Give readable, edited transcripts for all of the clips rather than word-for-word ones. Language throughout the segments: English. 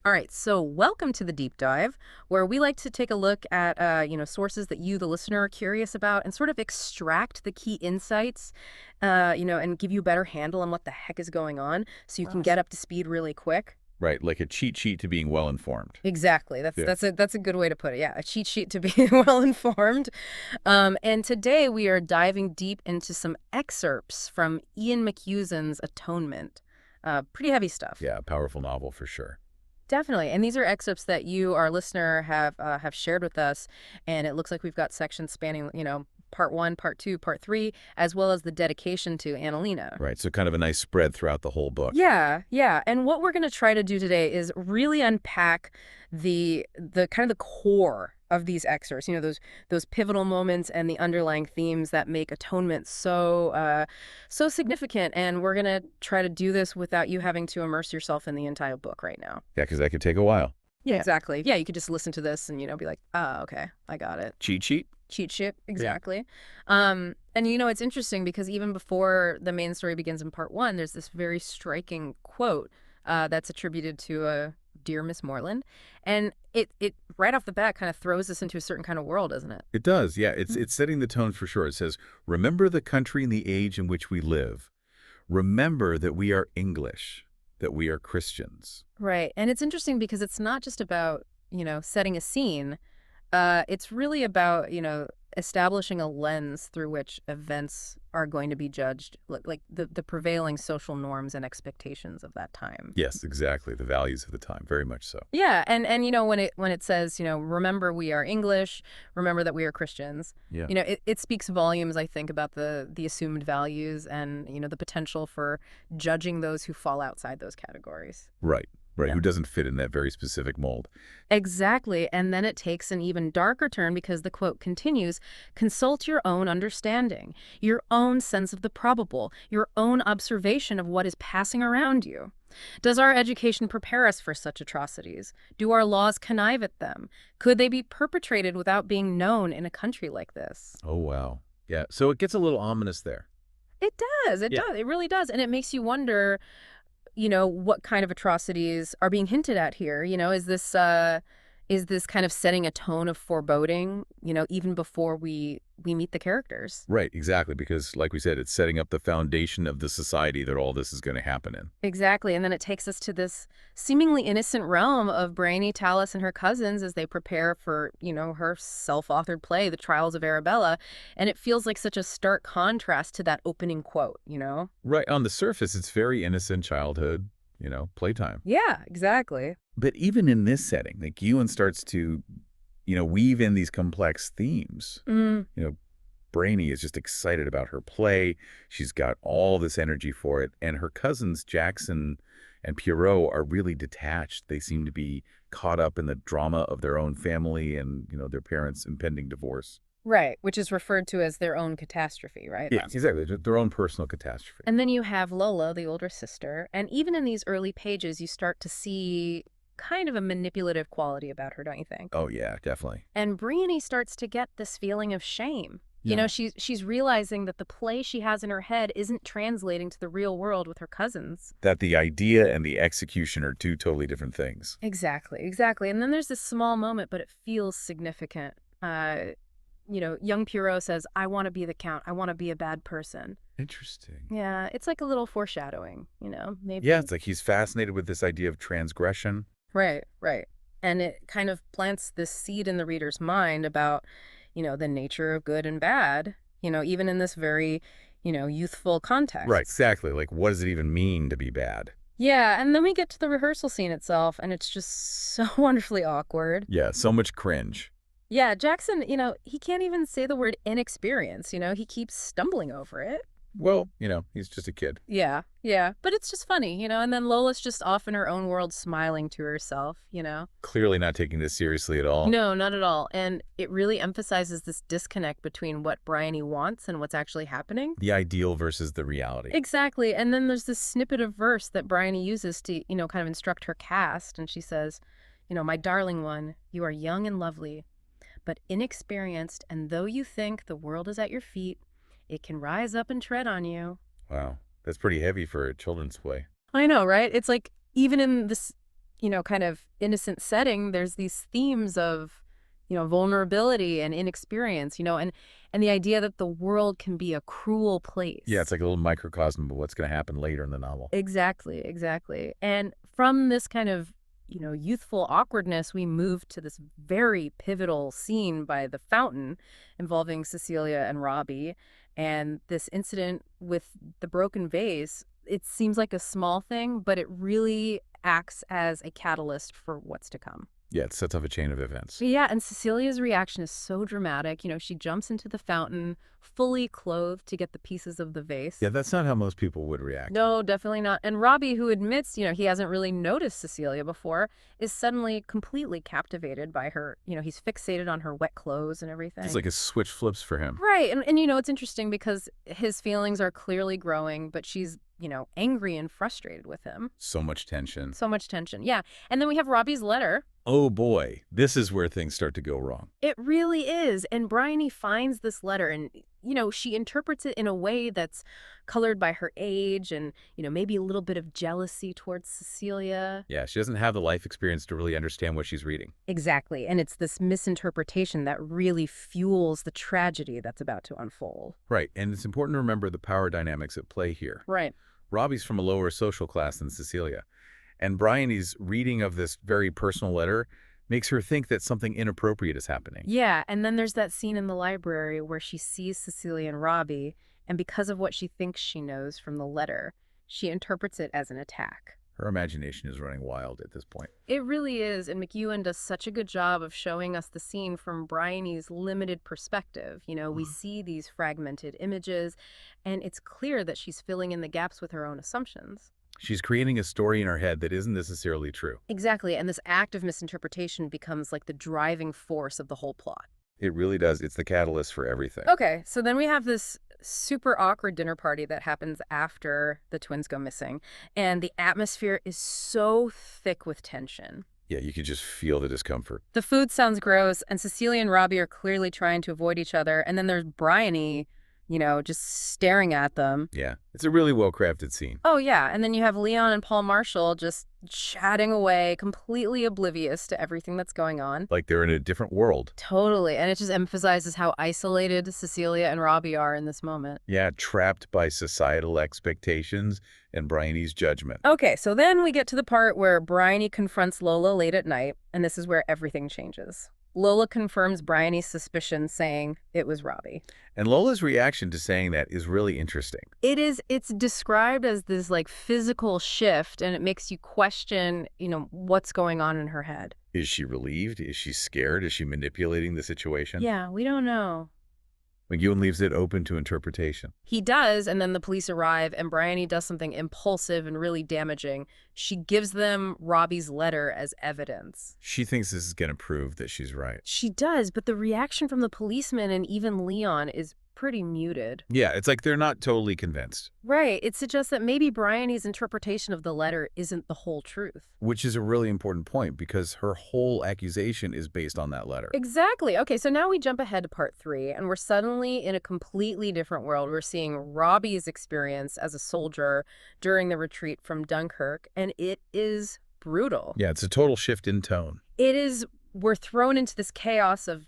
All right, so welcome to the deep dive, where we like to take a look at, sources that you, the listener, are curious about, and sort of extract the key insights, and give you a better handle on what the heck is going on, so you can get up to speed really quick. Right, like a cheat sheet to being well informed. Exactly. That's Yeah. that's a good way to put it. Yeah, a cheat sheet to be well informed. And today we are diving deep into some excerpts from Ian McEwan's Atonement. Pretty heavy stuff. Yeah, powerful novel for sure. Definitely. And these are excerpts that you, our listener, have shared with us. And it looks like we've got sections spanning, part one, part two, part three, as well as the dedication to Annalena. Right, so kind of a nice spread throughout the whole book. Yeah, yeah. And what we're going to try to do today is really unpack the kind of the core of these excerpts, those pivotal moments and the underlying themes that make Atonement so significant. And we're going to try to do this without you having to immerse yourself in the entire book right now. Yeah, because that could take a while. Yeah, exactly. Yeah, you could just listen to this and, be like, oh, okay, I got it. Cheat sheet? Cheat sheet, exactly. And it's interesting because even before the main story begins in part one, there's this very striking quote that's attributed to dear Miss Moreland. And it right off the bat kind of throws us into a certain kind of world, doesn't it? It does, yeah. It's setting the tone for sure. It says, remember the country and the age in which we live. Remember that we are English, that we are Christians. Right. And it's interesting because it's not just about, setting a scene. It's really about, establishing a lens through which events are going to be judged, like the prevailing social norms and expectations of that time. Yes, exactly. The values of the time, very much so. Yeah, and when it says, remember we are English, remember that we are Christians, Yeah. it speaks volumes, I think, about the assumed values and, the potential for judging those who fall outside those categories. Right, right. Yeah. Who doesn't fit in that very specific mold. Exactly. And then it takes an even darker turn because the quote continues, consult your own understanding, your own sense of the probable, your own observation of what is passing around you. Does our education prepare us for such atrocities? Do our laws connive at them? Could they be perpetrated without being known in a country like this? Oh, wow. Yeah, so it gets a little ominous there. It does. It Yeah. does. It really does. And it makes you wonder, what kind of atrocities are being hinted at here? Is this kind of setting a tone of foreboding, even before we meet the characters? Right, exactly, because like we said, it's setting up the foundation of the society that all this is going to happen in. Exactly. And then it takes us to this seemingly innocent realm of Briony Tallis and her cousins as they prepare for, her self-authored play, The Trials of Arabella. And it feels like such a stark contrast to that opening quote. Right, on the surface, it's very innocent childhood, playtime. Yeah, exactly. But even in this setting, like Ewan starts to, weave in these complex themes. Mm. Brainy is just excited about her play. She's got all this energy for it. And her cousins, Jackson and Pierrot, are really detached. They seem to be caught up in the drama of their own family and, their parents' impending divorce. Right, which is referred to as their own catastrophe, right? Yeah, exactly. Their own personal catastrophe. And then you have Lola, the older sister, and even in these early pages, you start to see kind of a manipulative quality about her, don't you think? Oh, yeah, definitely. And Briony starts to get this feeling of shame. Yeah. She's realizing that the play she has in her head isn't translating to the real world with her cousins. That the idea and the execution are two totally different things. Exactly, exactly. And then there's this small moment, but it feels significant. Young Pierrot says, I want to be the Count. I want to be a bad person. Interesting. Yeah, it's like a little foreshadowing, maybe. Yeah, it's like he's fascinated with this idea of transgression. Right, right. And it kind of plants this seed in the reader's mind about, the nature of good and bad, even in this very, youthful context. Right, exactly. Like, what does it even mean to be bad? Yeah, and then we get to the rehearsal scene itself, and it's just so wonderfully awkward. Yeah, so much cringe. Yeah, Jackson, he can't even say the word inexperience, he keeps stumbling over it. Well, he's just a kid. Yeah, yeah, but it's just funny, and then Lola's just off in her own world smiling to herself. Clearly not taking this seriously at all. No, not at all. And it really emphasizes this disconnect between what Briony wants and what's actually happening. The ideal versus the reality. Exactly. And then there's this snippet of verse that Briony uses to, kind of instruct her cast. And she says, my darling one, you are young and lovely, but inexperienced, and though you think the world is at your feet, it can rise up and tread on you. Wow, that's pretty heavy for a children's play. I know, right? It's like, even in this kind of innocent setting, there's these themes of, vulnerability and inexperience, and the idea that the world can be a cruel Yeah, place. it's like a little microcosm of what's going to happen later in the novel. Exactly, exactly. And from this kind of, youthful awkwardness, we move to this very pivotal scene by the fountain involving Cecilia and Robbie. And this incident with the broken vase, it seems like a small thing, but it really acts as a catalyst for what's to come. Yeah, it sets off a chain of events. Yeah, and Cecilia's reaction is so dramatic. She jumps into the fountain, fully clothed to get the pieces of the vase. Yeah, that's not how most people would react. No, definitely not. And Robbie, who admits, he hasn't really noticed Cecilia before, is suddenly completely captivated by her. He's fixated on her wet clothes and It's everything. like a switch flips for him. Right. And it's interesting because his feelings are clearly growing, but she's, angry and frustrated with him. So much tension. So much tension. Yeah. And then we have Robbie's letter. Oh boy, this is where things start to go wrong. It really is. And Briony finds this letter and, she interprets it in a way that's colored by her age and, maybe a little bit of jealousy towards Cecilia. Yeah, she doesn't have the life experience to really understand what she's reading. Exactly. And it's this misinterpretation that really fuels the tragedy that's about to unfold. Right, and it's important to remember the power dynamics at play here. Right. Robbie's from a lower social class than Cecilia, and Bryony's reading of this very personal letter makes her think that something inappropriate is happening. Yeah. And then there's that scene in the library where she sees Cecilia and Robbie, and because of what she thinks she knows from the letter, she interprets it as an attack. Her imagination is running wild at this point. It really is, and McEwan does such a good job of showing us the scene from Bryony's limited perspective. We see these fragmented images, and it's clear that she's filling in the gaps with her own assumptions. She's creating a story in her head that isn't necessarily true. Exactly, and this act of misinterpretation becomes like the driving force of the whole plot. It really does. It's the catalyst for everything. Okay, so then we have this super awkward dinner party that happens after the twins go missing, and the atmosphere is so thick with tension. Yeah, you could just feel the discomfort. The food sounds gross, and Cecilia and Robbie are clearly trying to avoid each other, and then there's Bryony, just staring at them. Yeah, it's a really well-crafted scene. Oh, yeah, and then you have Leon and Paul Marshall just chatting away, completely oblivious to everything that's going on. Like they're in a different world. Totally, and it just emphasizes how isolated Cecilia and Robbie are in this moment. Yeah, trapped by societal expectations and Bryony's judgment. Okay, so then we get to the part where Bryony confronts Lola late at night, and this is where everything changes. Lola confirms Bryony's suspicion, saying it was Robbie. And Lola's reaction to saying that is really interesting. It's described as this like physical shift, and it makes you question, what's going on in her head. Is she relieved? Is she scared? Is she manipulating the situation? Yeah, we don't know. McEwan leaves it open to interpretation. He does, and then the police arrive, and Bryony does something impulsive and really damaging. She gives them Robbie's letter as evidence. She thinks this is going to prove that she's right. She does, but the reaction from the policeman and even Leon is pretty muted. Yeah, it's like they're not totally convinced. Right. It suggests that maybe Bryony's interpretation of the letter isn't the whole truth. Which is a really important point because her whole accusation is based on that letter. Exactly. Okay, so now we jump ahead to part 3, and we're suddenly in a completely different world. We're seeing Robbie's experience as a soldier during the retreat from Dunkirk, and it is brutal. Yeah, it's a total shift in tone. We're thrown into this chaos of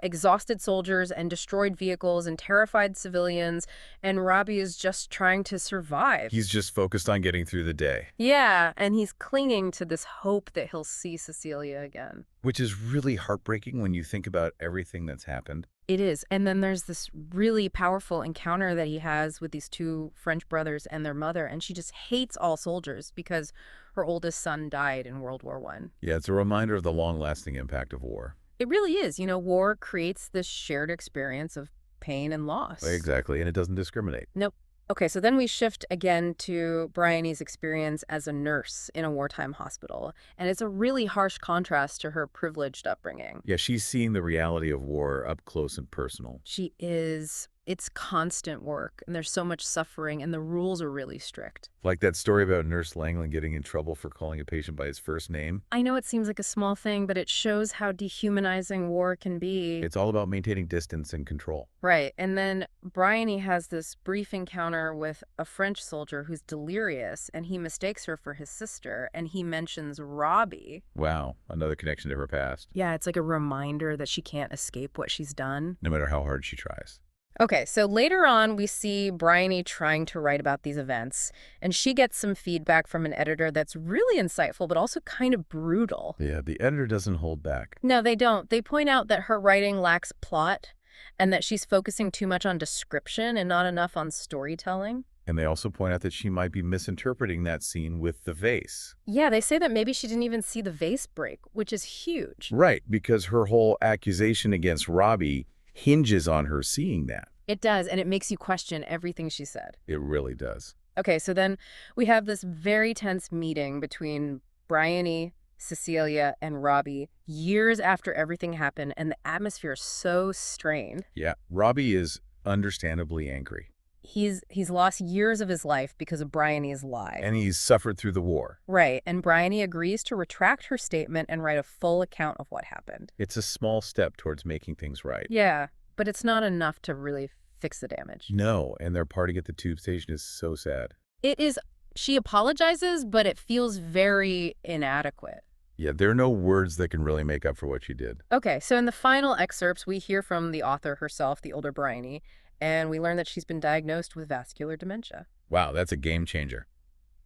exhausted soldiers and destroyed vehicles and terrified civilians, and Robbie is just trying to survive. He's just focused on getting through the day. Yeah, and he's clinging to this hope that he'll see Cecilia again. Which is really heartbreaking when you think about everything that's happened. It is. And then there's this really powerful encounter that he has with these 2 French brothers and their mother, and she just hates all soldiers because her oldest son died in World War I. Yeah, it's a reminder of the long-lasting impact of war. It really is. War creates this shared experience of pain and loss. Exactly, and it doesn't discriminate. Nope. Okay, so then we shift again to Bryony's experience as a nurse in a wartime hospital, and it's a really harsh contrast to her privileged upbringing. Yeah, she's seeing the reality of war up close and personal. She is. It's constant work, and there's so much suffering, and the rules are really strict. Like that story about Nurse Langland getting in trouble for calling a patient by his first name. I know it seems like a small thing, but it shows how dehumanizing war can be. It's all about maintaining distance and control. Right. And then Briony has this brief encounter with a French soldier who's delirious, and he mistakes her for his sister, and he mentions Robbie. Wow, another connection to her past, Yeah, it's like a reminder that she can't escape what she's done. no matter how hard she tries. Okay, so later on, we see Briony trying to write about these events, and she gets some feedback from an editor that's really insightful, but also kind of brutal. Yeah, the editor doesn't hold back. No, they don't. They point out that her writing lacks plot and that she's focusing too much on description and not enough on storytelling. And they also point out that she might be misinterpreting that scene with the vase. Yeah, they say that maybe she didn't even see the vase break, which is huge. Right, because her whole accusation against Robbie hinges on her seeing that. It does, and it makes you question everything she said. It really does. Okay, so then we have this very tense meeting between Briony, Cecilia, and Robbie years after everything happened, and the atmosphere is so strained. Yeah, Robbie is understandably angry. He's lost years of his life because of Briony's lie. And he's suffered through the war. Right, and Briony agrees to retract her statement and write a full account of what happened. It's a small step towards making things right. Yeah, but it's not enough to really fix the damage. No, and their parting at the tube station is so sad. It is, she apologizes, but it feels very inadequate. Yeah, there are no words that can really make up for what she did. Okay, so in the final excerpts, we hear from the author herself, the older Briony, and we learn that she's been diagnosed with vascular dementia. Wow, that's a game changer.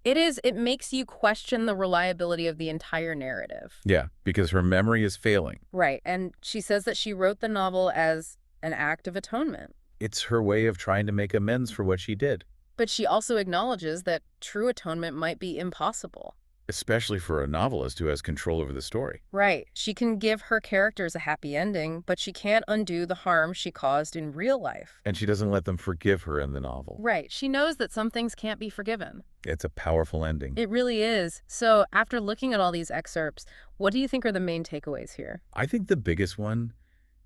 It makes you question the reliability of the entire narrative. Yeah, because her memory is failing. Right, and she says that she wrote the novel as an act of atonement. It's her way of trying to make amends for what she did, But she also acknowledges that true atonement might be impossible. especially for a novelist who has control over the story. Right. She can give her characters a happy ending, but she can't undo the harm she caused in real life. And she doesn't let them forgive her in the novel. Right. She knows that some things can't be forgiven. It's a powerful ending. It really is. So after looking at all these excerpts, what do you think are the main takeaways here? I think the biggest one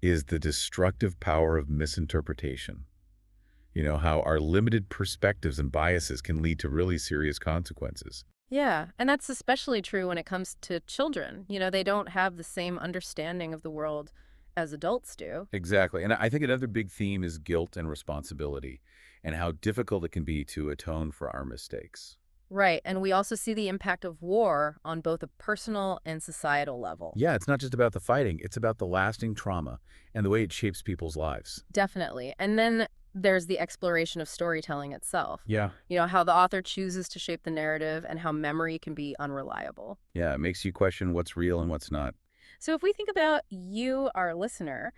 is the destructive power of misinterpretation. You know, how our limited perspectives and biases can lead to really serious consequences. Yeah, and that's especially true when it comes to children. They don't have the same understanding of the world as adults do. Exactly. And I think another big theme is guilt and responsibility and how difficult it can be to atone for our mistakes. Right, and we also see the impact of war on both a personal and societal level. Yeah, it's not just about the fighting. It's about the lasting trauma and the way it shapes people's lives. Definitely. And then there's the exploration of storytelling itself. Yeah. How the author chooses to shape the narrative and how memory can be unreliable. Yeah, it makes you question what's real and what's not. So if we think about you, our listener,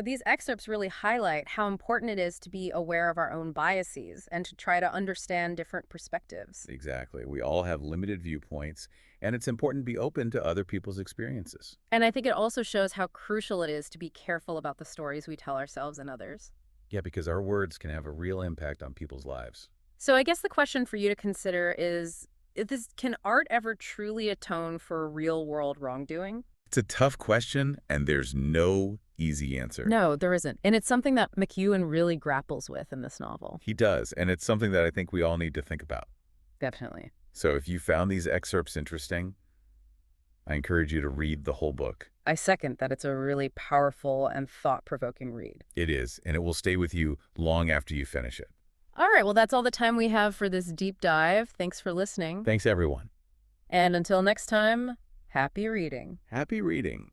these excerpts really highlight how important it is to be aware of our own biases and to try to understand different perspectives. Exactly. We all have limited viewpoints, and it's important to be open to other people's experiences. And I think it also shows how crucial it is to be careful about the stories we tell ourselves and others. Yeah, because our words can have a real impact on people's lives. So I guess the question for you to consider is can art ever truly atone for real-world wrongdoing? It's a tough question, and there's no easy answer. No, there isn't. And it's something that McEwan really grapples with in this novel. He does, and it's something that I think we all need to think about. Definitely. So if you found these excerpts interesting, I encourage you to read the whole book. I second that it's a really powerful and thought-provoking read. It is, and it will stay with you long after you finish it. All right, well, that's all the time we have for this deep dive. Thanks for listening. Thanks, everyone. And until next time, happy reading. Happy reading.